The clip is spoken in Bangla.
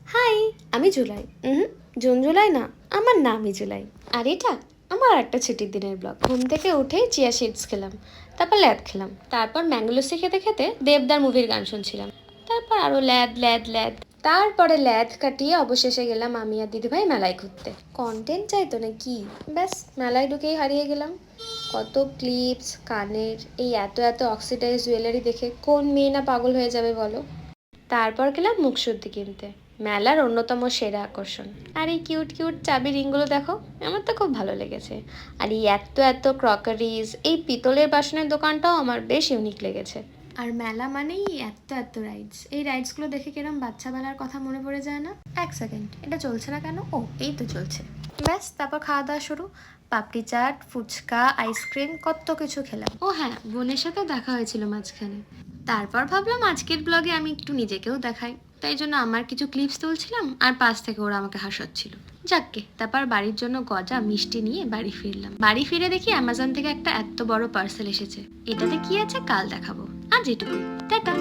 হাই, আমি জুলাই। জুন জুলাই না, আমার নামই জুলাই। আর এটা আমার একটা ছুটির দিনের ব্লগ। ঘুম থেকে উঠেই চিয়া সিডস খেলাম, তারপর ল্যাদ খেলাম, তারপর ম্যাঙ্গো লস্যি খেতে খেতে দেবদার মুভির গান শুনছিলাম, তারপর আরও ল্যাদ ল্যাদ ল্যাদ। তারপরে ল্যাদ কাটিয়ে অবশেষে গেলাম আমি আর দিদিভাই মেলায় ঘুরতে। কন্টেন্ট চাইতো না কি, ব্যাস মেলায় ঢুকেই হারিয়ে গেলাম। কত ক্লিপস, কানের, এই এত এত অক্সিডাইজ জুয়েলারি দেখে কোন মেয়ে না পাগল হয়ে যাবে বলো। তারপর গেলাম মুখশুদ্ধি কিনতে, মেলার অন্যতম সেরা আকর্ষণ। আর এই কিউট কিউট চাবি রিংগুলো দেখো, আমার তো খুব ভালো লেগেছে। আর এই এত এত ক্রকারিজ, এই পিতলের বাসনের দোকানটাও আমার বেশ ইউনিক লেগেছে। আর মেলা মানেই এত এত রাইডস, এই রাইডসগুলো দেখে কিরম বাচ্চাবেলার কথা মনে পড়ে যায় না। এক সেকেন্ড, এটা চলছে না কেন? ও, এই তো চলছে। ব্যাস, তারপর খাওয়া দাওয়া শুরু। পাপড়ি চাট, ফুচকা, আইসক্রিম, কত কিছু খেলাম। ও হ্যাঁ, বোনের সাথে দেখা হয়েছিল মাঝখানে। তারপর ভাবলাম আজকের ব্লগে আমি একটু নিজেকেও দেখাই, তাই জন্য আমার কিছু ক্লিপস তুলছিলাম আর পাশ থেকে ওরা আমাকে হাসাচ্ছিল। যাকগে, তারপর বাড়ির জন্য গজা মিষ্টি নিয়ে বাড়ি ফিরলাম। বাড়ি ফিরে দেখি অ্যামাজন থেকে একটা এত বড় পার্সেল এসেছে। এটাতে কি আছে কাল দেখাবো, আজ এটুকুই, টাটা।